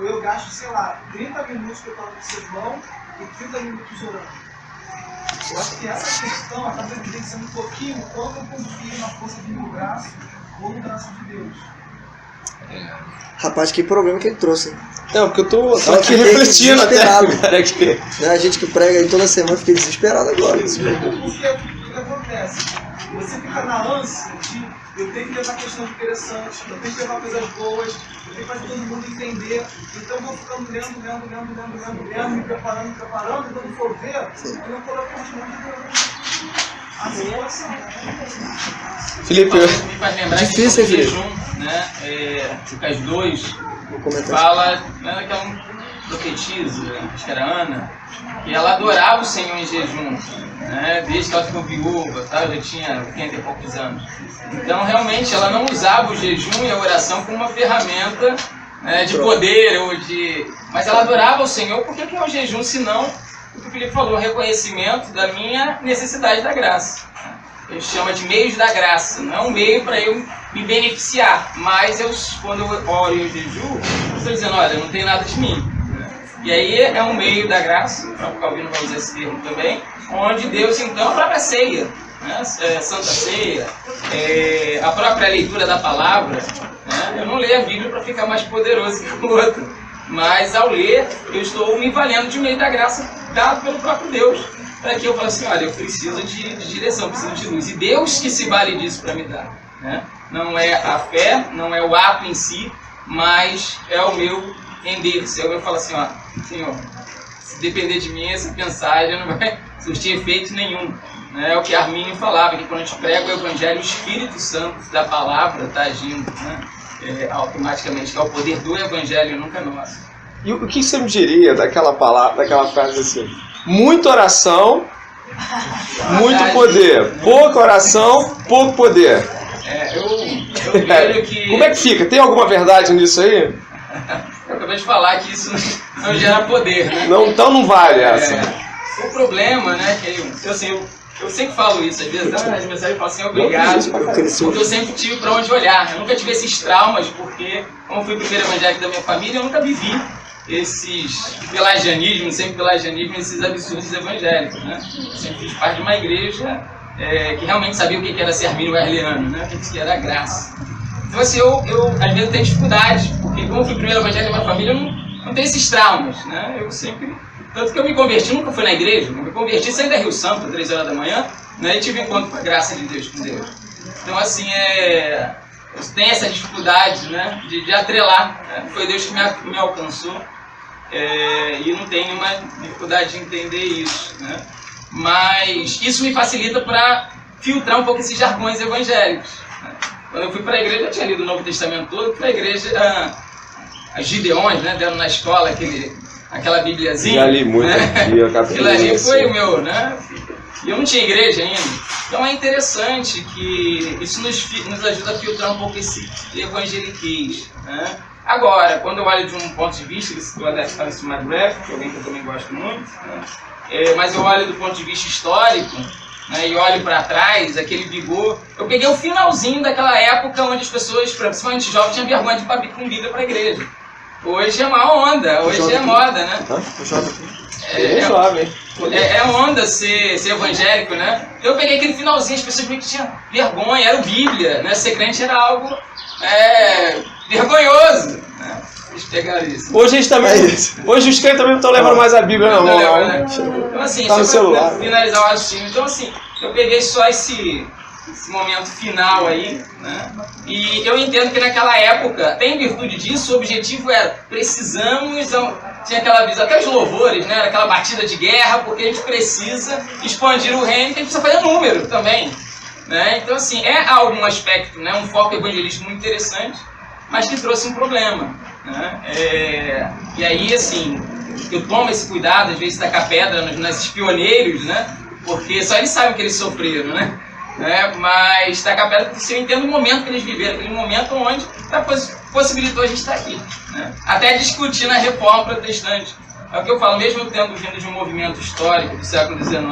ou eu gasto, sei lá, 30 minutos preparando o sermão e 30 minutos orando. Eu acho que essa questão acaba evidenciando um pouquinho quanto eu confio na força do meu braço ou no braço de Deus. Rapaz, que problema que ele trouxe, hein? Não, porque eu tô aqui refletindo até, cara. Que... A gente que prega aí toda semana fica desesperado agora. Porque o que acontece? Você fica na ânsia de eu tenho que levar questões interessantes, eu tenho que levar coisas boas, eu tenho que fazer todo mundo entender. Então eu vou ficando lendo, me preparando, e quando for ver, eu não coloco mais mão de Deus. Assim é assim. Felipe, me faz lembrar difícil, que o jejum, né? Lucas 2 fala, né, daquela profetisa, acho que era Ana, que ela adorava o Senhor em jejum, né, desde que ela ficou viúva, tá? Já tinha 80 e poucos anos. Então, realmente, ela não usava o jejum e a oração como uma ferramenta, né, de poder, mas ela adorava o Senhor. Por que é o jejum, senão, o que o Felipe falou, reconhecimento da minha necessidade da graça. A gente chama de meios da graça, não é um meio para eu me beneficiar, mas quando eu oro e eu jejuo, eu estou dizendo, olha, não tem nada de mim. E aí é um meio da graça, o Calvino vai usar esse termo também, onde Deus, então, a própria ceia, né? Santa Ceia, a própria leitura da palavra, né? Eu não leio a Bíblia para ficar mais poderoso que o outro, mas ao ler, eu estou me valendo de meio da graça dado pelo próprio Deus, para que eu fale assim, olha, eu preciso de direção, preciso de luz, e Deus que se vale disso para me dar, né? Não é a fé, não é o ato em si, mas é o meu render-se. Eu falo assim, ó, Senhor, se depender de mim, essa mensagem não vai surtir efeito nenhum. É o que Arminio falava, que quando a gente prega o Evangelho, o Espírito Santo da palavra está agindo, né? Automaticamente, que é o poder do Evangelho, nunca nosso. E o que você me diria daquela palavra, daquela frase assim? Muita oração, muito poder. Pouca oração, pouco poder. Eu vejo que... Como é que fica? Tem alguma verdade nisso aí? Eu acabei de falar que isso não gera poder, né? Não, então não vale essa. O problema, né, que eu sempre falo isso, às vezes as mensagens falam assim, obrigado, porque eu sempre tive para onde olhar. Eu nunca tive esses traumas, porque, como fui o primeiro evangélico da minha família, eu nunca vivi esses pelagianismos, esses absurdos evangélicos, né? Eu sempre fiz parte de uma igreja que realmente sabia o que era ser armínio wesleyano, né? O que era a graça. Então, assim, eu às vezes tenho dificuldade, porque como eu fui o primeiro evangélico da minha família, eu não tenho esses traumas, né? Eu sempre... Tanto que eu me converti, nunca fui na igreja, eu me converti saindo da Rio Santo, às 3 horas da manhã, né? E tive um encontro com a graça de Deus, com Deus. Então, assim, eu tenho essa dificuldade, né? De atrelar, né? Foi Deus que me alcançou, e não tenho uma dificuldade de entender isso, né? Mas isso me facilita para filtrar um pouco esses jargões evangélicos, né? Quando eu fui para a igreja, eu tinha lido o Novo Testamento todo, fui para a igreja, as Gideões, né, deram na escola aquela bibliazinha. Já li muito, né? Aquilo ali foi o meu, né? E eu não tinha igreja ainda. Então é interessante que isso nos ajuda a filtrar um pouco esse evangeliquez, né? Agora, quando eu olho de um ponto de vista, ele citou a Alice McGrath, que é alguém que eu também gosto muito, né? Mas eu olho do ponto de vista histórico, né, e olho para trás, aquele vigor. Eu peguei o finalzinho daquela época onde as pessoas, principalmente jovens, tinham vergonha de ir com Bíblia para a igreja. Hoje é uma onda, hoje é moda, né? É onda ser evangélico, né? Eu peguei aquele finalzinho, as pessoas meio que tinham vergonha, era o Bíblia, né? Ser crente era algo vergonhoso, né? Eles pegaram isso. Hoje os crentes também não estão levando mais a Bíblia na mão. Né? Então, assim, tá no celular, finalizar o raciocínio. Então, assim, eu peguei só esse momento final aí, né? E eu entendo que naquela época, em virtude disso, o objetivo era precisamos, tinha aquela visão, até os louvores, né? Aquela batida de guerra, porque a gente precisa expandir o reino, que a gente precisa fazer número também, né? Então, assim, algum aspecto, né? Um foco evangelístico muito interessante, mas que trouxe um problema, né? E aí, assim, eu tomo esse cuidado, às vezes, tacar pedra nesses pioneiros, né? Porque só eles sabem que eles sofreram, né? Mas tacar pedra porque eu entendo o momento que eles viveram, aquele momento onde possibilitou a gente estar aqui, né? Até discutir na reforma protestante. É o que eu falo, mesmo eu tendo vindo de um movimento histórico do século XIX,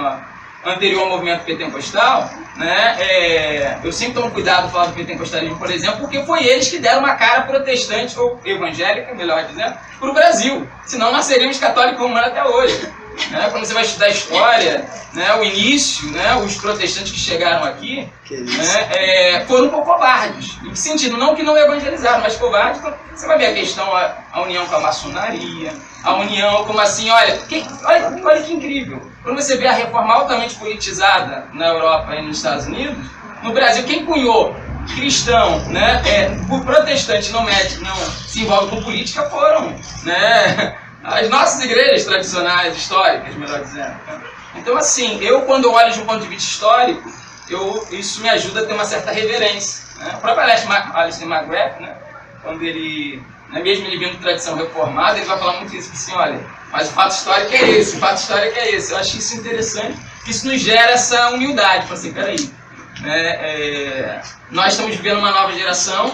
anterior ao movimento pentecostal, né, eu sempre tomo cuidado de falar do pentecostalismo, por exemplo, porque foi eles que deram uma cara protestante, ou evangélica, melhor dizendo, para o Brasil. Senão nós seríamos católicos romanos até hoje. Né? Quando você vai estudar história, né, o início, né, os protestantes que chegaram aqui, né, foram um pouco covardes. Em que sentido? Não que não evangelizaram, mas covardes. Então, você vai ver a questão, a união com a maçonaria, a união como assim, olha que incrível. Quando você vê a reforma altamente politizada na Europa e nos Estados Unidos, no Brasil, quem cunhou cristão, né, por protestante não se envolve com política foram, né, as nossas igrejas tradicionais, históricas, melhor dizendo. Então, assim, quando eu olho de um ponto de vista histórico, isso me ajuda a ter uma certa reverência. Né? O próprio Alistair McGrath, né, quando ele, né, mesmo ele vindo de tradição reformada, ele vai falar muito isso, assim, olha, mas o fato histórico é esse, o fato histórico é esse. Eu acho isso interessante, que isso nos gera essa humildade, para assim, peraí, né, nós estamos vivendo uma nova geração,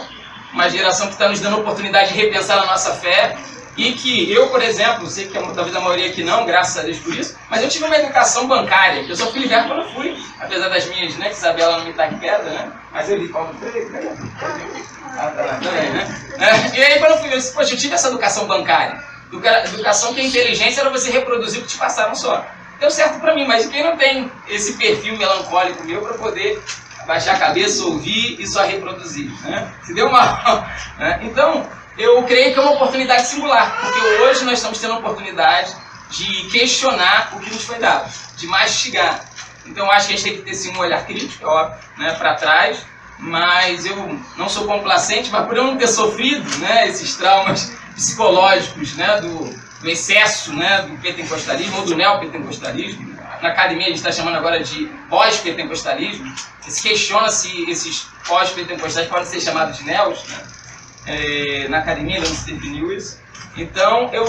uma geração que está nos dando a oportunidade de repensar a nossa fé, e que eu, por exemplo, sei que talvez a maioria aqui não, graças a Deus por isso, mas eu tive uma educação bancária, eu só fui liberto quando eu fui, apesar das minhas, né, que Isabela não me tá em pedra, né, mas eu li Paulo Freire, né? Também, né? E aí quando eu fui, eu disse, poxa, eu tive essa educação bancária, educação que a inteligência era você reproduzir o que te passaram só. Deu certo pra mim, mas quem não tem esse perfil melancólico meu para poder baixar a cabeça, ouvir e só reproduzir, né? Se deu mal, né? Então, eu creio que é uma oportunidade singular, porque hoje nós estamos tendo a oportunidade de questionar o que nos foi dado, de mastigar. Então, acho que a gente tem que ter sim um olhar crítico, é óbvio, né, para trás, mas eu não sou complacente, mas por eu não ter sofrido, né, esses traumas psicológicos, né, do excesso, né, do pentecostalismo ou do neopentecostalismo, na academia a gente está chamando agora de pós-pentecostalismo, se questiona se esses pós-pentecostais podem ser chamados de neos, né? Na academia não se definiu isso. Então eu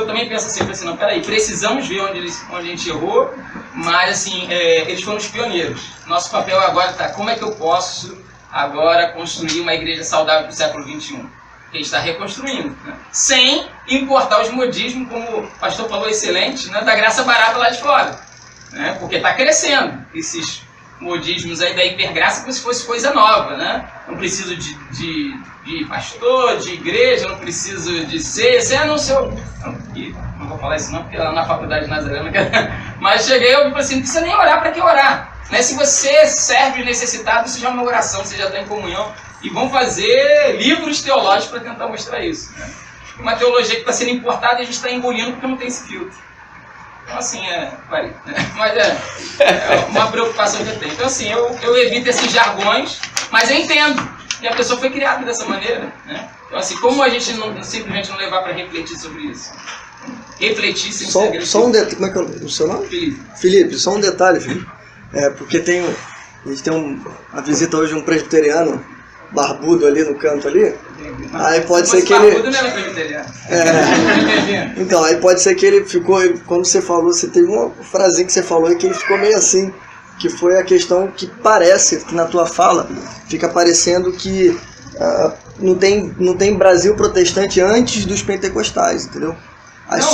também penso assim, não, peraí, precisamos ver onde a gente errou, mas assim, eles foram os pioneiros. Nosso papel agora está, como é que eu posso agora construir uma igreja saudável para o século XXI? Que a gente está reconstruindo, né? Sem importar os modismos, como o pastor falou, excelente, né, da graça barata lá de fora, né? Porque está crescendo esses modismos aí da hipergraça como se fosse coisa nova, né? Não preciso de pastor, de igreja, não preciso de não sei. Não vou falar isso não, porque lá na faculdade nazarena, mas cheguei e falei assim, não precisa nem orar, para que orar? Né? Se você serve necessitado, isso já é uma oração, você já está em comunhão, e vão fazer livros teológicos para tentar mostrar isso. Né? Uma teologia que está sendo importada e a gente está engolindo porque não tem esse filtro. Então, assim, parei, né? Mas é uma preocupação que eu tenho. Então, assim, eu evito esses jargões, mas eu entendo que a pessoa foi criada dessa maneira, né? Então, assim, como a gente simplesmente não levar para refletir sobre isso? Refletir sem ser agressivo. Só um detalhe, como é que é o seu nome? Felipe. Felipe, só um detalhe, Felipe. Porque a gente tem a visita hoje de um presbiteriano barbudo ali no canto ali. Aí pode ser que ele... Barbudo não era presbiteriano. Então, aí pode ser que ele ficou, quando você falou, você teve uma frasinha que você falou e que ele ficou meio assim, que foi a questão que parece, que na tua fala, fica parecendo que não tem Brasil protestante antes dos pentecostais, entendeu? Aí não,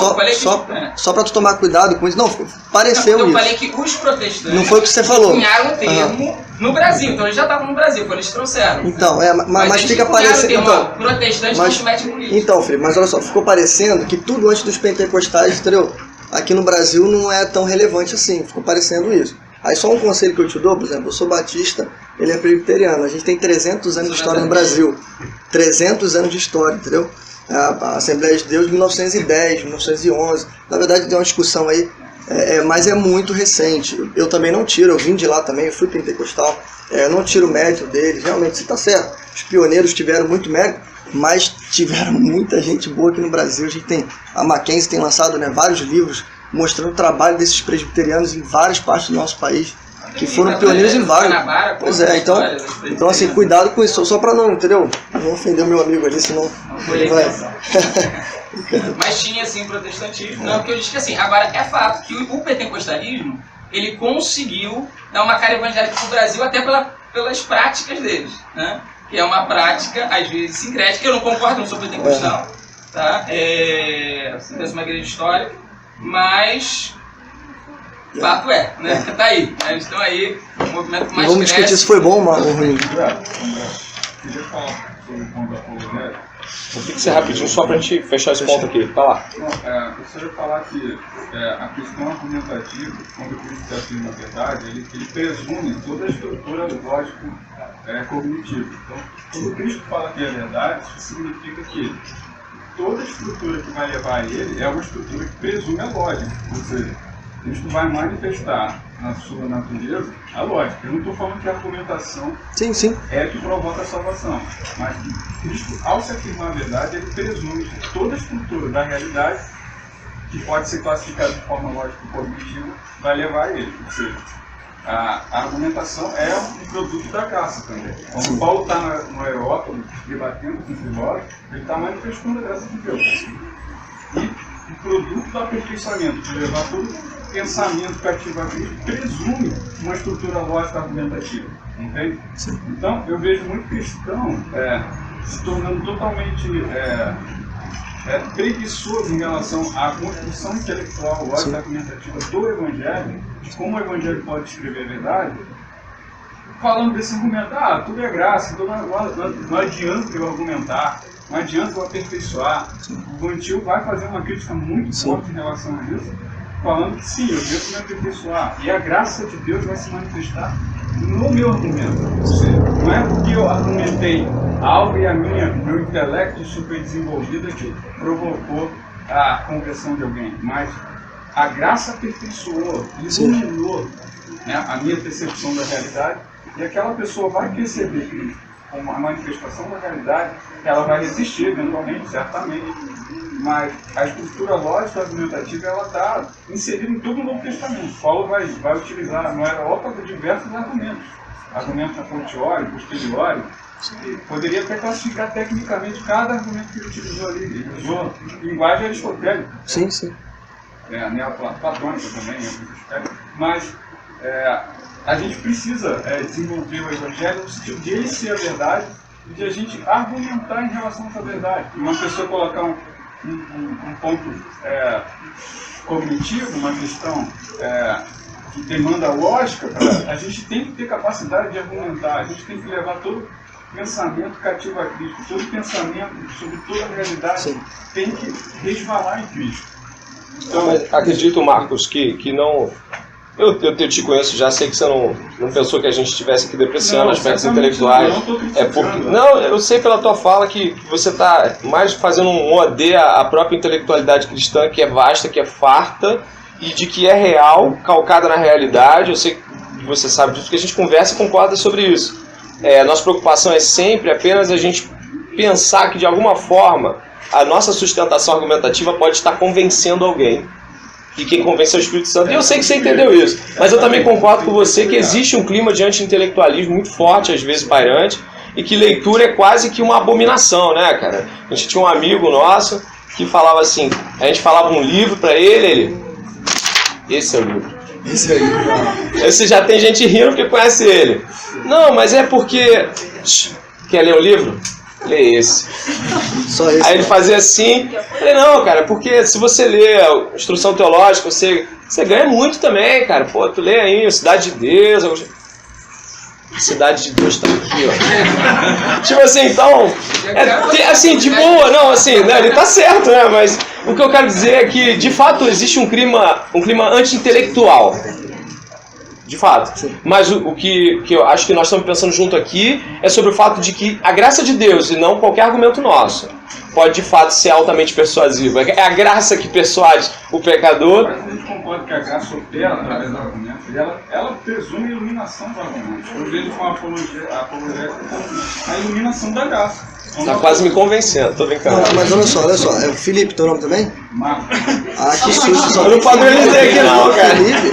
só pra tu tomar cuidado com isso, não, pareceu isso. Eu falei que os protestantes não foi o que você falou. Cunharam o termo no Brasil, então eles já estavam no Brasil, quando eles trouxeram. Então, mas fica parecendo. Então, protestante não se mete em política. Então, Felipe, mas olha só, ficou parecendo que tudo antes dos pentecostais, entendeu? Aqui no Brasil não é tão relevante assim, ficou parecendo isso. Aí só um conselho que eu te dou, por exemplo, eu sou batista, ele é presbiteriano, a gente tem 300 anos de história no Brasil. 300 anos de história, entendeu? A Assembleia de Deus de 1910, 1911, na verdade tem uma discussão aí, mas é muito recente. Eu também não tiro, eu vim de lá também, eu fui pentecostal, eu não tiro o mérito deles, realmente você está certo, os pioneiros tiveram muito mérito, mas tiveram muita gente boa aqui no Brasil. A gente tem, a Mackenzie tem lançado, né, vários livros mostrando o trabalho desses presbiterianos em várias partes do nosso país, que foram pioneiros em vários. Pois é, então assim, cuidado com isso, só para não, entendeu? Não ofender o meu amigo ali, senão ele vai... Mas tinha assim o protestantismo, não, porque eu disse que assim, agora é fato que o pentecostalismo, ele conseguiu dar uma cara evangélica para o Brasil até pelas práticas deles, né? Que é uma prática, às vezes, sincrética, eu não concordo, não sou pentecostal, tá? Você pensa uma igreja histórica, mas Fato é, né? Tá aí. Eles estão aí, o movimento mais Vamos discutir se foi bom ou ruim. Queria falar sobre o ponto da apologética. Vou ter que ser rapidinho só pra gente fechar esse ponto aqui. Tá lá. Eu gostaria de falar que a questão argumentativa, quando o Cristo afirma a verdade, ele presume toda a estrutura lógico-cognitiva. Então, quando o Cristo fala que é verdade, isso significa que toda a estrutura que vai levar a ele é uma estrutura que presume a lógica. Ou seja, Cristo vai manifestar na sua natureza a lógica. Eu não estou falando que a argumentação é que provoca a salvação, mas Cristo, ao se afirmar a verdade, ele presume que toda a estrutura da realidade, que pode ser classificada de forma lógica e cognitiva, vai levar a ele. Ou seja, a argumentação é um produto da graça também. Quando Paulo está no Areópago, debatendo com os filósofos, ele está manifestando a graça de Deus. E o produto do aperfeiçoamento, de levar todo pensamento cativo a Cristo, presume uma estrutura lógica argumentativa, entende? Sim. Então, eu vejo muito cristão se tornando totalmente preguiçoso em relação à construção intelectual, lógica argumentativa do Evangelho, de como o Evangelho pode descrever a verdade, falando desse argumento, tudo é graça, então não adianta eu argumentar, não adianta eu aperfeiçoar. O Vantil vai fazer uma crítica muito forte em relação a isso, falando que sim, eu devo me aperfeiçoar, e a graça de Deus vai se manifestar no meu argumento. Ou seja, não é porque eu argumentei algo e meu intelecto super desenvolvido que provocou a conversão de alguém, mas a graça aperfeiçoou, iluminou, né, a minha percepção da realidade, e aquela pessoa vai perceber Cristo como a manifestação da realidade, ela vai resistir eventualmente, certamente, mas a estrutura lógica argumentativa ela está inserida em todo o Novo Testamento. Paulo vai utilizar no Areópago diversos argumentos a posteriori, posteriori. Poderia até classificar tecnicamente cada argumento que ele utilizou ali. Ele usou linguagem aristotélica. Sim. Neoplatônica também, mas a gente precisa desenvolver o Evangelho no sentido de ele ser a verdade e de a gente argumentar em relação a essa verdade. E uma pessoa colocar um ponto cognitivo, uma questão que demanda lógica, a gente tem que ter capacidade de argumentar, a gente tem que levar todo pensamento cativo a Cristo, todo pensamento sobre toda a realidade tem que resvalar em Cristo. Então, mas acredito, Marcos, que não... Eu te conheço já, sei que você não pensou que a gente estivesse aqui depreciando aspectos intelectuais. Não, eu sei pela tua fala que você está mais fazendo um ode à própria intelectualidade cristã, que é vasta, que é farta, e de que é real, calcada na realidade. Eu sei que você sabe disso, que a gente conversa e concorda sobre isso. Nossa preocupação é sempre apenas a gente pensar que, de alguma forma, a nossa sustentação argumentativa pode estar convencendo alguém. E quem convence é o Espírito Santo. E eu sei que você entendeu isso. Mas eu também concordo com você que existe um clima de anti-intelectualismo muito forte, às vezes pairante, e que leitura é quase que uma abominação, né, cara? A gente tinha um amigo nosso que falava assim, a gente falava um livro pra ele, esse é o livro. Esse aí. Esse já tem gente rindo porque conhece ele. Não, mas é porque... Quer ler o livro? Lê esse. Só esse. Aí ele fazia assim. Eu falei, não, cara, porque se você lê a instrução teológica, você ganha muito também, cara. Pô, tu lê aí Cidade de Deus. Cidade de Deus tá aqui, ó. Tipo assim, então... assim, de boa, não, assim, né, ele tá certo, né? Mas o que eu quero dizer é que, de fato, existe um clima anti-intelectual. De fato. Sim. Mas o que eu acho que nós estamos pensando junto aqui é sobre o fato de que a graça de Deus, e não qualquer argumento nosso, pode de fato ser altamente persuasiva. É a graça que persuade o pecador. Mas a gente concorda que a graça opera através do argumento e ela presume a iluminação do argumento. Eu vejo com a apologética como a iluminação da graça. Tá quase me convencendo, tô brincando. Não, mas olha só, é o Felipe, teu nome também? Marcos. Que susto. Eu não padronizei aqui não, cara. Felipe?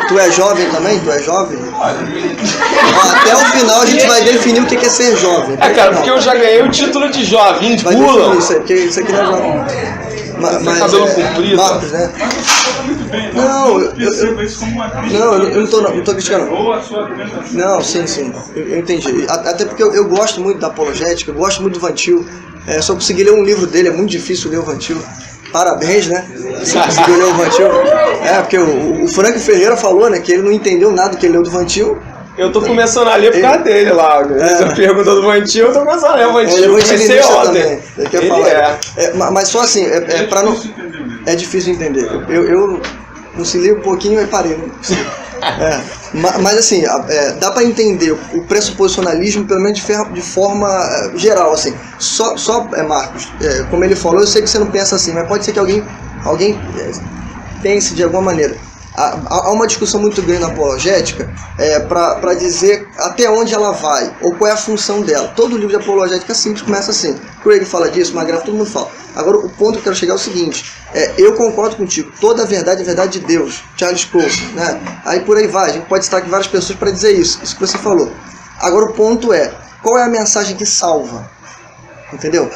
Tu é jovem também? Tu é jovem? Até o final a gente vai definir o que é ser jovem. Cara, porque eu já ganhei o título de jovem, pula. Isso aí, porque isso aqui não é jovem. Mas cabelo comprido. Marcos, né? Não, eu não tô criticando. Não, sim. Eu entendi. Até porque eu gosto muito da apologética, eu gosto muito do Vantil. Só consegui ler um livro dele, é muito difícil ler o Vantil. Parabéns, né? Você conseguiu ler o Vantil. porque o Frank Ferreira falou, né, que ele não entendeu nada do que ele leu do Vantil. Eu tô começando a ler por causa dele lá. Você perguntou do Vantil, eu tô começando a ler o Vantil. Ele é comecei ontem. Ele quer falar. Mas só assim, pra não... É difícil entender. Eu conciliei um pouquinho e parei. Mas assim, dá para entender o pressuposicionalismo, pelo menos de forma geral, assim. Só Marcos, como ele falou, eu sei que você não pensa assim, mas pode ser que alguém pense de alguma maneira. Há uma discussão muito grande na apologética para dizer até onde ela vai, ou qual é a função dela. Todo livro de apologética simples começa assim. Craig fala disso, McGrath, todo mundo fala. Agora, o ponto que eu quero chegar é o seguinte, eu concordo contigo, toda a verdade é verdade de Deus, Charles Colson, né? Aí por aí vai, a gente pode estar aqui várias pessoas para dizer isso que você falou. Agora o ponto é, qual é a mensagem que salva? Entendeu?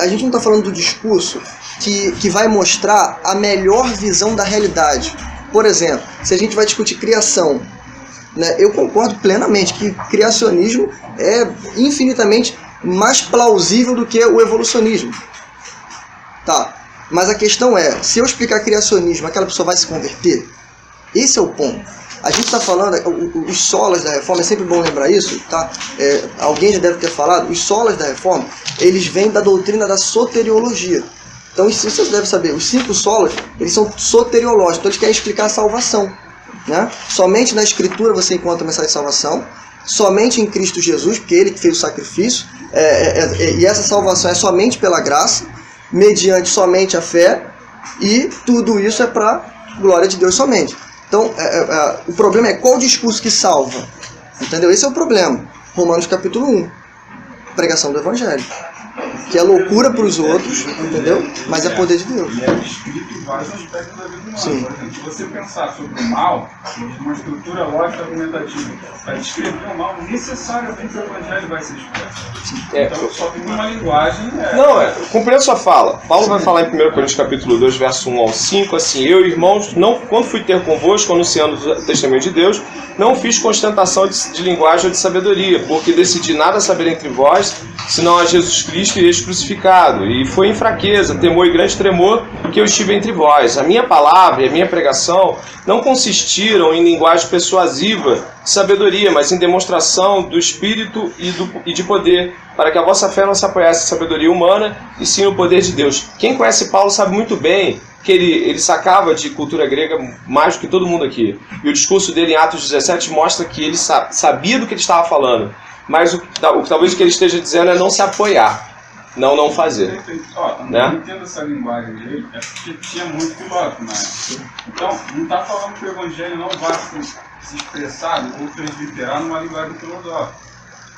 A gente não está falando do discurso que vai mostrar a melhor visão da realidade. Por exemplo, se a gente vai discutir criação, né, eu concordo plenamente que criacionismo é infinitamente mais plausível do que o evolucionismo. Tá, mas a questão é, se eu explicar criacionismo, aquela pessoa vai se converter? Esse é o ponto. A gente está falando, os solas da reforma, é sempre bom lembrar isso, tá? Alguém já deve ter falado, os solas da reforma, eles vêm da doutrina da soteriologia. Então, isso você deve saber, os 5 solas, eles são soteriológicos, então eles querem explicar a salvação, né? Somente na Escritura você encontra a mensagem de salvação, somente em Cristo Jesus, porque Ele que fez o sacrifício, e essa salvação é somente pela graça, mediante somente a fé, e tudo isso é para glória de Deus somente. Então, o problema é qual o discurso que salva, entendeu? Esse é o problema. Romanos capítulo 1, pregação do Evangelho. Que é loucura para os outros, entendeu? Mas é poder de Deus. E é descrito em vários aspectos da vida humana. Sim. Por exemplo, se você pensar sobre o mal, uma estrutura lógica argumentativa, para descrever o mal, necessariamente o Evangelho vai ser expresso. Então, só tem uma linguagem... Compreendo sua fala. Paulo vai falar em 1 Coríntios capítulo 2, verso 1 ao 5, assim, eu, irmãos, quando fui ter convosco, anunciando o testemunho de Deus, não fiz constatação de linguagem ou de sabedoria, porque decidi nada saber entre vós, senão a Jesus Cristo e este crucificado. E foi em fraqueza, temor e grande tremor que eu estive entre vós. A minha palavra e a minha pregação não consistiram em linguagem persuasiva de sabedoria, mas em demonstração do Espírito e de poder, para que a vossa fé não se apoiasse em sabedoria humana, e sim no poder de Deus. Quem conhece Paulo sabe muito bem que ele sacava de cultura grega mais do que todo mundo aqui. E o discurso dele em Atos 17 mostra que ele sabia do que ele estava falando. Mas talvez o que ele esteja dizendo é não se apoiar, não fazer. Né? Eu entendo essa linguagem dele, é porque tinha muito filósofo na época. Então, não está falando que o Evangelho não vai se expressar ou transliterar numa linguagem filosófica.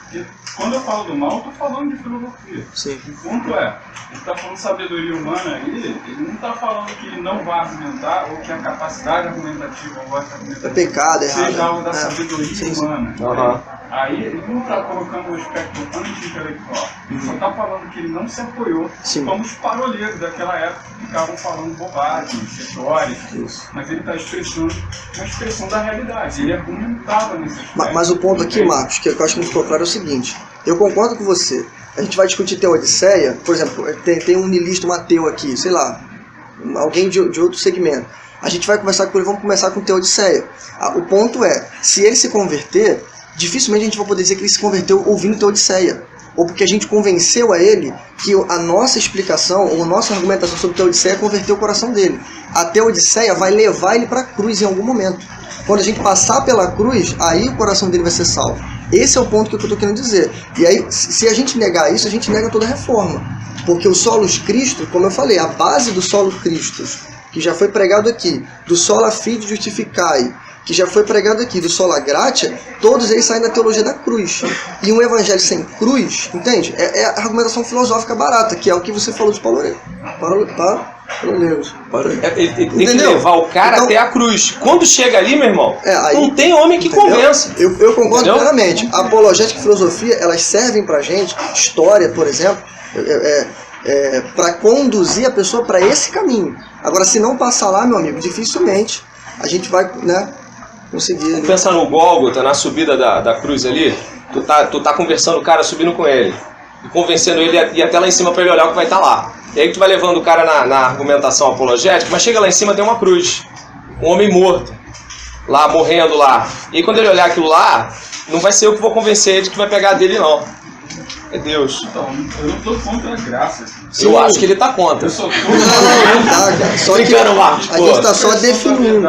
Porque quando eu falo do mal, eu estou falando de filosofia. Sim. O ponto é, ele está falando de sabedoria humana aí, ele não está falando que ele não vai argumentar ou que a capacidade argumentativa ou a argumentativa pecado, seja algo da sabedoria humana. Uhum. Aí ele não está colocando o aspecto anti-intelectual. Ele só está falando que ele não se apoiou como os paroleiros daquela época que ficavam falando bobagens, retóricas. Mas ele está expressando uma expressão da realidade. Ele argumentava nesse aspecto. Mas o ponto aqui, Marcos, que eu acho que não ficou claro é o seguinte. Eu concordo com você. A gente vai discutir Teodiceia, por exemplo, tem um niilista, um ateu aqui, sei lá, alguém de outro segmento. A gente vai conversar com ele, vamos começar com Teodiceia. O ponto é, se ele se converter, dificilmente a gente vai poder dizer que ele se converteu ouvindo Teodiceia. Ou porque a gente convenceu a ele que a nossa explicação, ou a nossa argumentação sobre Teodiceia converteu o coração dele. A Teodiceia vai levar ele para a cruz em algum momento. Quando a gente passar pela cruz, aí o coração dele vai ser salvo. Esse é o ponto que eu estou querendo dizer. E aí, se a gente negar isso, a gente nega toda a reforma. Porque o solos Cristo, como eu falei, a base do solo Cristo, que já foi pregado aqui, do sola fide justificai, que já foi pregado aqui, do sola gratia, todos eles saem da teologia da cruz. E um evangelho sem cruz, entende? É a argumentação filosófica barata, que é o que você falou dos paroleiros. Ele tem que levar o cara até a cruz. Quando chega ali, meu irmão, não tem homem que convença. Eu concordo plenamente. A apologética e filosofia, elas servem pra gente, história, por exemplo, para conduzir a pessoa para esse caminho. Agora, se não passar lá, meu amigo, dificilmente a gente vai, conseguir. Pensa no Gólgota, na subida da cruz ali, tu tá conversando o cara, subindo com ele, e convencendo ele a ir até lá em cima para ele olhar o que vai estar lá. E aí tu vai levando o cara na argumentação apologética, mas chega lá em cima tem uma cruz. um homem morto, lá, morrendo lá. E aí quando ele olhar aquilo lá, não vai ser eu que vou convencer ele de que vai pegar dele, não. É Deus. Então, eu não estou contra a graça. Eu acho que ele tá contra. Eu só estou Não, cara. Só que Brincando, Marcos, a gente tá só definindo.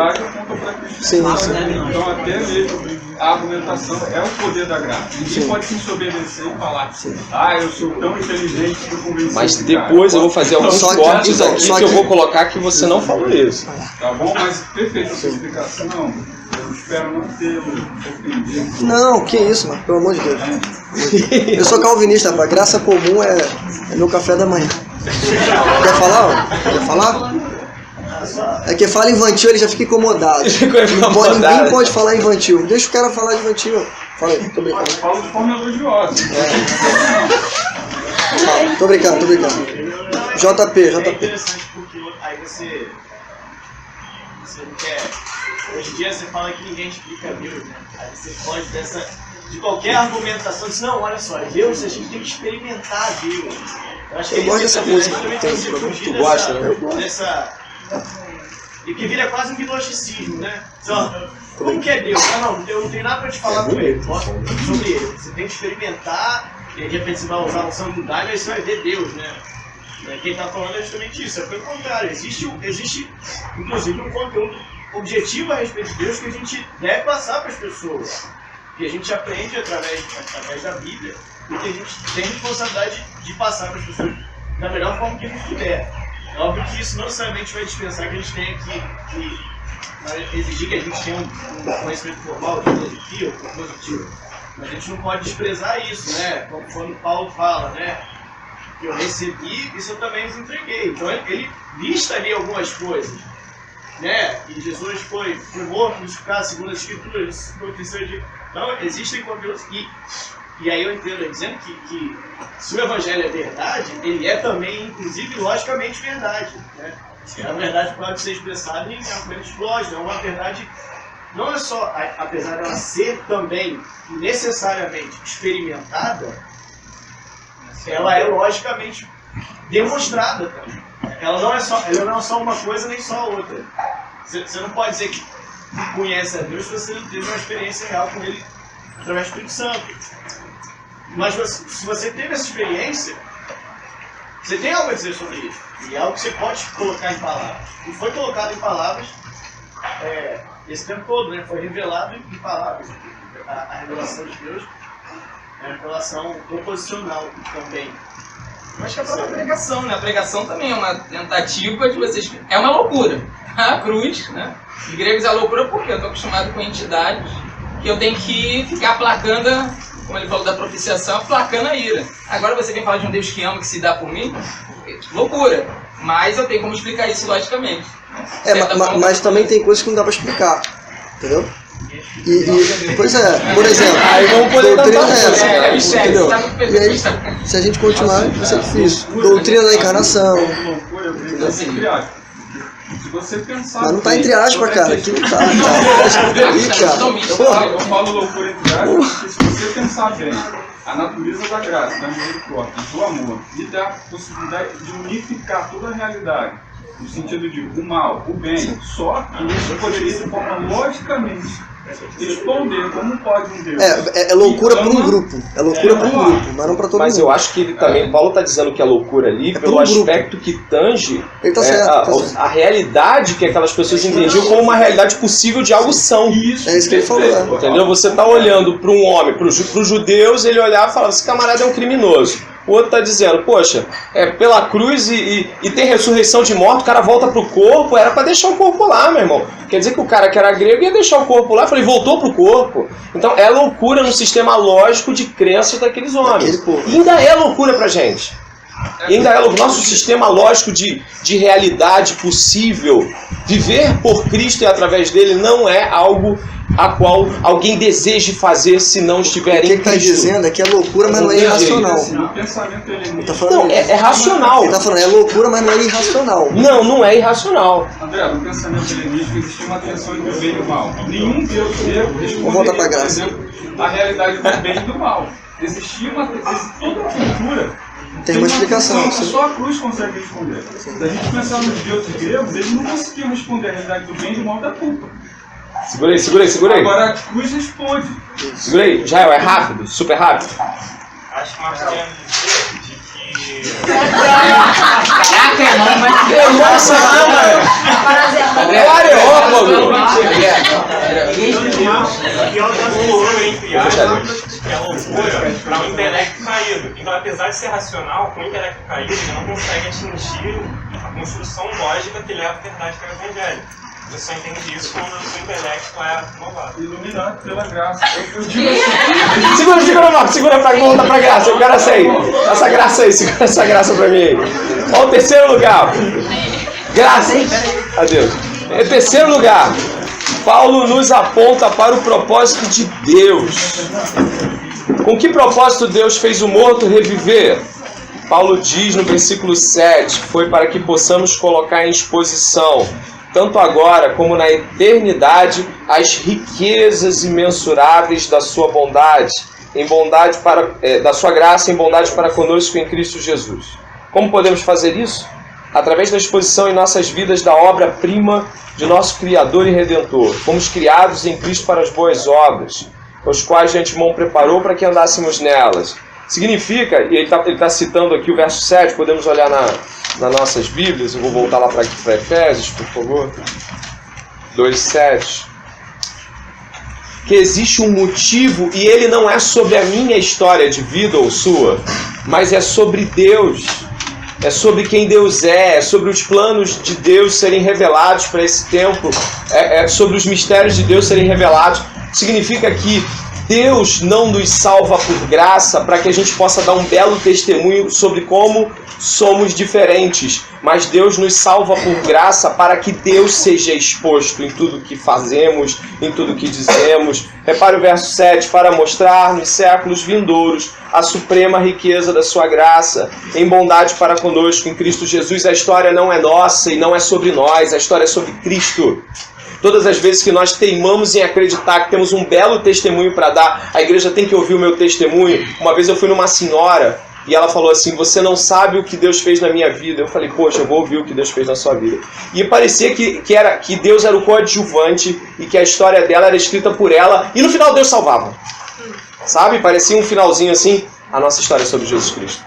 Sim, sim. Então, até mesmo a argumentação é o poder da graça. Ninguém pode se ensoberbecer e falar, eu sou tão inteligente que eu convenci. Mas depois eu vou fazer alguns Só que- cortes aqui só que eu que- vou colocar que você não falou isso. Tá bom? Mas perfeita essa explicação. Eu espero não ter ofendido. Não, que isso, mano, pelo amor de Deus. Eu sou calvinista, rapaz. Graça comum é meu café da manhã. Quer falar? Ó? Quer falar? É que fala infantil, ele já fica incomodado. Ninguém pode falar infantil. Deixa o cara falar infantil. Fala aí, tô brincando. Eu falo de forma elogiosa. Tô brincando. JP. É interessante porque aí você não quer. Hoje em dia você fala que ninguém explica Deus, né? Aí você foge de qualquer argumentação, diz, não, olha só, Deus, a gente tem que experimentar Deus. Eu acho que Eu gosto dessa música. Tu gosta, né? E que vira quase um gnosticismo, né? Então, como que é Deus? Não, eu não tenho nada para te falar sobre ele. Você tem que experimentar, e aí de repente você vai usar o santo do daime, aí você vai ver Deus, né? Quem está falando é justamente isso, é pelo contrário, existe inclusive um conteúdo objetivo a respeito de Deus que a gente deve passar para as pessoas, que a gente aprende através da Bíblia e que a gente tem responsabilidade de passar para as pessoas da melhor forma que a gente puder. É óbvio que isso não necessariamente vai dispensar que a gente tenha que exigir que a gente tenha um conhecimento formal de filosofia ou positivo, mas a gente não pode desprezar isso, né? Como quando Paulo fala, né? Que eu recebi, isso eu também os entreguei. Então ele lista ali algumas coisas, né? E Jesus foi morto, crucificado segundo as Escrituras, foi o terceiro dia. Então existem conteúdos e aí eu entendo dizendo que se o Evangelho é verdade, ele é também, inclusive, logicamente verdade, né? A verdade pode ser expressada em argumentos lógicos, é uma verdade, não é só, apesar dela ser também necessariamente experimentada, ela é logicamente demonstrada também. Ela não é só uma coisa nem só a outra. Você não pode dizer que conhece a Deus se você não teve uma experiência real com Ele através do Espírito Santo. Mas se você teve essa experiência, você tem algo a dizer sobre isso. E é algo que você pode colocar em palavras. E foi colocado em palavras esse tempo todo, né? Foi revelado em palavras. A revelação de Deus é uma revelação proposicional também. Eu acho que a própria pregação, né? A pregação também é uma tentativa de vocês... É uma loucura. A cruz, né? Em gregos é loucura porque eu estou acostumado com entidades que eu tenho que ficar placando, como ele falou da propiciação, placando a ira. Agora você vem falar de um Deus que ama, que se dá por mim, loucura. Mas eu tenho como explicar isso logicamente. Mas também tem coisas que não dá pra explicar, entendeu? Pois é, por exemplo, Aí vamos poder doutrina cantar, é essa, né? entendeu? E aí, se a gente continuar, vai ser difícil. Doutrina da encarnação. Se você pensar. Mas não tá entre aspas, cara. Aqui não tá, cara. Eu falo loucura entre aspas porque se você pensar bem, a natureza da graça, da misericórdia, do amor e da possibilidade de unificar toda a realidade, no sentido de o mal, o bem, só que isso poderia de forma logicamente responder como pode um Deus. É loucura para um grupo. É loucura para um grupo, mas não para todo mundo. Mas eu acho que ele também, Paulo está dizendo que é loucura ali pelo aspecto que tange ele tá certo, a realidade que aquelas pessoas entendiam como uma realidade possível de algo são. É isso que ele falou. Entendeu? Você está olhando para um homem, para os judeus, ele olhava e falava, esse camarada é um criminoso. O outro está dizendo, poxa, pela cruz e tem ressurreição de morto, o cara volta pro corpo, era para deixar o corpo lá, meu irmão. Quer dizer que o cara que era grego ia deixar o corpo lá, falei, voltou pro corpo. Então é loucura no sistema lógico de crenças daqueles homens. E ainda é loucura pra gente. E ainda é o nosso sistema lógico de realidade possível. Viver por Cristo e através dele não é algo a qual alguém deseje fazer se não estiver em Cristo. O que ele está dizendo é que é loucura, mas não é irracional. O pensamento não, é racional. Ele está falando, é loucura, mas não é irracional. Não é irracional. André, no pensamento helenístico existe uma tensão entre o bem e o mal. Nenhum Deus responderia, por exemplo, a realidade do bem e do mal. Existia toda uma cultura Tem uma explicação. Só a cruz consegue responder. Se a gente pensar nos deuses gregos, eles não conseguiam responder a realidade do bem e do mal da culpa. Segura aí. Agora a cruz responde. Segura aí. Jael, é rápido, super rápido. Acho que nós queremos dizer de que... Caraca, irmão, mas que Nossa, é areópago. E é uma loucura entre aspas, que é loucura para o intelecto caído. Então, apesar de ser racional, com o intelecto caído, ele não consegue atingir a construção lógica que leva a verdade para o evangelho. Você só entende isso quando o intelecto é renovado. Iluminado pela graça. Eu digo assim. Segura, Marcos, segura pra voltar pra graça. Eu quero essa aí. Essa graça aí, segura essa graça pra mim aí. Ó, o terceiro lugar. Graça. Adeus. Em terceiro lugar, Paulo nos aponta para o propósito de Deus. Com que propósito Deus fez o morto reviver? Paulo diz no versículo 7, foi para que possamos colocar em exposição, tanto agora como na eternidade, as riquezas imensuráveis da sua bondade, da sua graça em bondade para conosco em Cristo Jesus. Como podemos fazer isso? Através da exposição em nossas vidas da obra-prima de nosso Criador e Redentor. Fomos criados em Cristo para as boas obras, os quais de antemão preparou para que andássemos nelas. Significa, e ele está citando aqui o verso 7, podemos olhar nas nossas Bíblias, eu vou voltar lá para Efésios, por favor, 2:7, que existe um motivo, e ele não é sobre a minha história de vida ou sua, mas é sobre Deus, é sobre quem Deus é sobre os planos de Deus serem revelados para esse tempo, é sobre os mistérios de Deus serem revelados. Significa que Deus não nos salva por graça para que a gente possa dar um belo testemunho sobre como somos diferentes, mas Deus nos salva por graça para que Deus seja exposto em tudo que fazemos, em tudo que dizemos. Repare o verso 7, para mostrar nos séculos vindouros a suprema riqueza da sua graça, em bondade para conosco em Cristo Jesus. A história não é nossa e não é sobre nós, a história é sobre Cristo. Todas as vezes que nós teimamos em acreditar que temos um belo testemunho para dar, a igreja tem que ouvir o meu testemunho. Uma vez eu fui numa senhora e ela falou assim, você não sabe o que Deus fez na minha vida. Eu falei, poxa, eu vou ouvir o que Deus fez na sua vida. E parecia que Deus era o coadjuvante e que a história dela era escrita por ela e no final Deus salvava. Sabe? Parecia um finalzinho assim. A nossa história é sobre Jesus Cristo.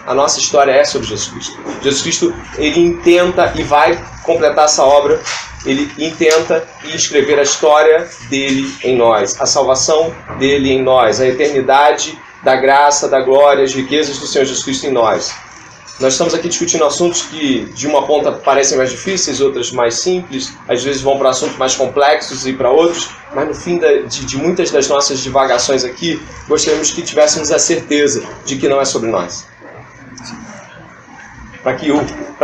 A nossa história é sobre Jesus Cristo. Jesus Cristo, ele intenta e vai completar essa obra. Ele intenta escrever a história dele em nós, a salvação dele em nós, a eternidade da graça, da glória, as riquezas do Senhor Jesus Cristo em nós. Nós estamos aqui discutindo assuntos que de uma ponta parecem mais difíceis, outras mais simples, às vezes vão para assuntos mais complexos e para outros, mas no fim de muitas das nossas divagações aqui, gostaríamos que tivéssemos a certeza de que não é sobre nós. Para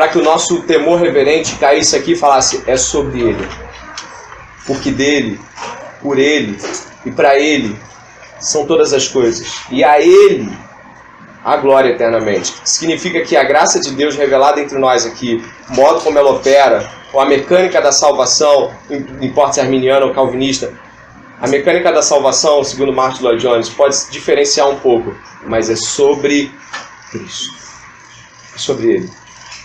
que o nosso temor reverente caísse aqui e falasse, é sobre Ele. Porque dele, por Ele e para Ele são todas as coisas. E a Ele a glória eternamente. Significa que a graça de Deus revelada entre nós aqui, o modo como ela opera, ou a mecânica da salvação, não importa se é arminiana ou calvinista, a mecânica da salvação, segundo Martin Lloyd Jones, pode se diferenciar um pouco, mas é sobre Cristo. Sobre Ele.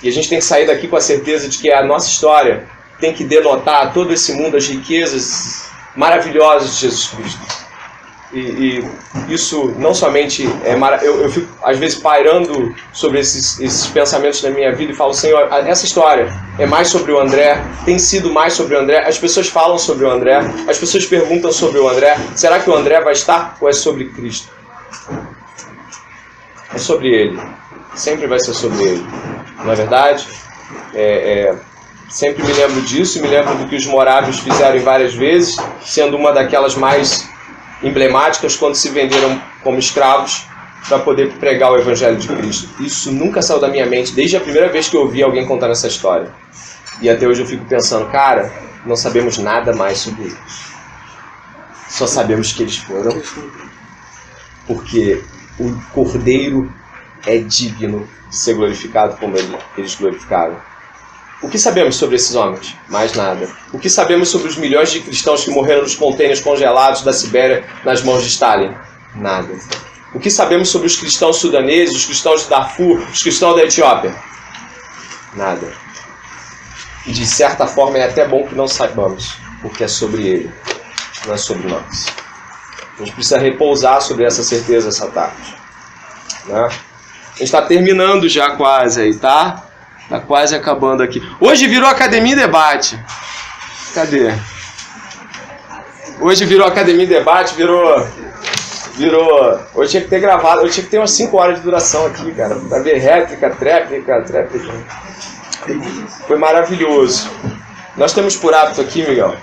E a gente tem que sair daqui com a certeza de que a nossa história tem que denotar todo esse mundo, as riquezas maravilhosas de Jesus Cristo. E isso não somente é eu fico às vezes pairando sobre esses pensamentos na minha vida e falo, Senhor, essa história é mais sobre o André, tem sido mais sobre o André, as pessoas falam sobre o André, as pessoas perguntam sobre o André, será que o André vai estar ou é sobre Cristo? É sobre Ele. Sempre vai ser sobre Ele. Não é verdade? Sempre me lembro disso e me lembro do que os morávios fizeram várias vezes, sendo uma daquelas mais emblemáticas quando se venderam como escravos para poder pregar o Evangelho de Cristo. Isso nunca saiu da minha mente, desde a primeira vez que eu ouvi alguém contando essa história. E até hoje eu fico pensando, cara, não sabemos nada mais sobre eles. Só sabemos que eles foram, porque o Cordeiro é digno de ser glorificado como eles glorificaram. O que sabemos sobre esses homens? Mais nada. O que sabemos sobre os milhões de cristãos que morreram nos contêineres congelados da Sibéria nas mãos de Stalin? Nada. O que sabemos sobre os cristãos sudaneses, os cristãos de Darfur, os cristãos da Etiópia? Nada. E de certa forma é até bom que não saibamos, porque é sobre ele, não é sobre nós. A gente precisa repousar sobre essa certeza essa tarde, né? A gente está terminando já quase aí, tá? Tá quase acabando aqui. Hoje virou Academia em Debate. Cadê? Hoje virou Academia em Debate, virou... Eu tinha que ter gravado, eu tinha que ter umas 5 horas de duração aqui, cara. Pra ver réplica, tréplica. Foi maravilhoso. Nós temos por hábito aqui, Miguel,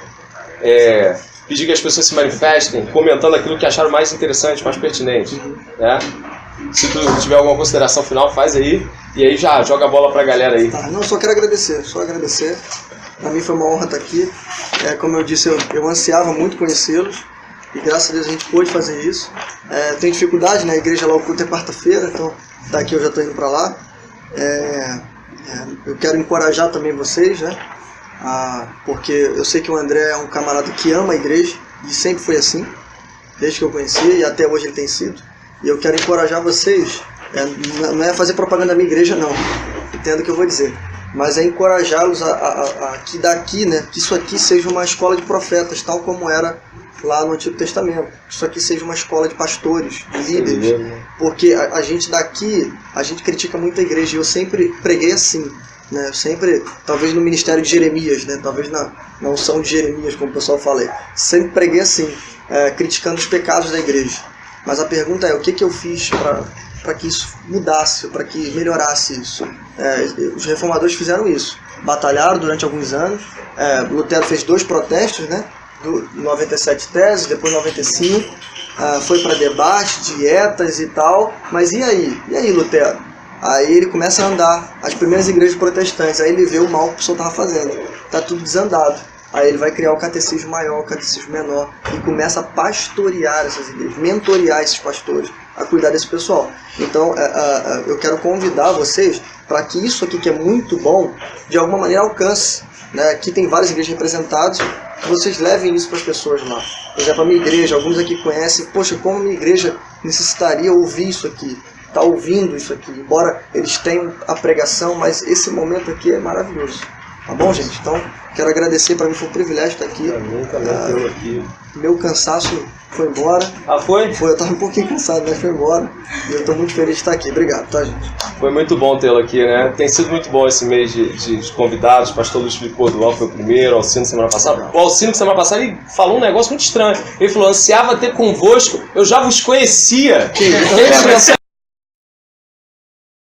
pedir que as pessoas se manifestem, comentando aquilo que acharam mais interessante, mais pertinente, né? Se tu tiver alguma consideração final, faz aí. E aí já joga a bola pra galera aí. Tá, não, só quero agradecer. Pra mim foi uma honra estar aqui. Como eu disse, eu ansiava muito conhecê-los. E graças a Deus a gente pôde fazer isso. Tem dificuldade, né? A igreja lá, o culto é quarta-feira, então daqui eu já estou indo para lá. Eu quero encorajar também vocês, né? Porque eu sei que o André é um camarada que ama a igreja, e sempre foi assim, desde que eu conheci, e até hoje ele tem sido. E eu quero encorajar vocês, não é fazer propaganda da minha igreja não, entendo o que eu vou dizer, mas é encorajá-los que daqui, né? Que isso aqui seja uma escola de profetas, tal como era lá no Antigo Testamento. Isso aqui seja uma escola de pastores, de líderes. Porque a gente daqui, a gente critica muito a igreja. E eu sempre preguei assim, né? Eu sempre, talvez no ministério de Jeremias, né? Talvez na unção de Jeremias, como o pessoal fala, sempre preguei assim, criticando os pecados da igreja. Mas a pergunta é, o que eu fiz para que isso mudasse, para que melhorasse isso? Os reformadores fizeram isso. Batalharam durante alguns anos. Lutero fez 2 protestos, né? 97 teses, depois 95, foi para debate, dietas e tal, mas e aí Lutero? Aí ele começa a andar as primeiras igrejas protestantes, aí ele vê o mal que o pessoal estava fazendo, está tudo desandado, aí ele vai criar o catecismo maior, o catecismo menor, e começa a pastorear essas igrejas, mentorear esses pastores, a cuidar desse pessoal. Então eu quero convidar vocês para que isso aqui, que é muito bom, de alguma maneira alcance, né? Aqui tem várias igrejas representadas, que vocês levem isso para as pessoas lá. Por exemplo, a minha igreja, alguns aqui conhecem, poxa, como a minha igreja necessitaria ouvir isso aqui, está ouvindo isso aqui, embora eles tenham a pregação, mas esse momento aqui é maravilhoso. Tá bom, gente? Então, quero agradecer, para mim foi um privilégio estar aqui. Aqui. Meu cansaço foi embora. Foi? Foi, eu estava um pouquinho cansado, mas foi embora. E eu estou muito feliz de estar aqui. Obrigado, tá, gente? Foi muito bom tê-lo aqui, né? Tem sido muito bom esse mês de convidados. O pastor Luiz Felipe Cordoal foi o primeiro, o Alcino semana passada. O Alcino semana passada ele falou um negócio muito estranho. Ele falou, ansiava ter convosco, eu já vos conhecia. Ele lembra assim?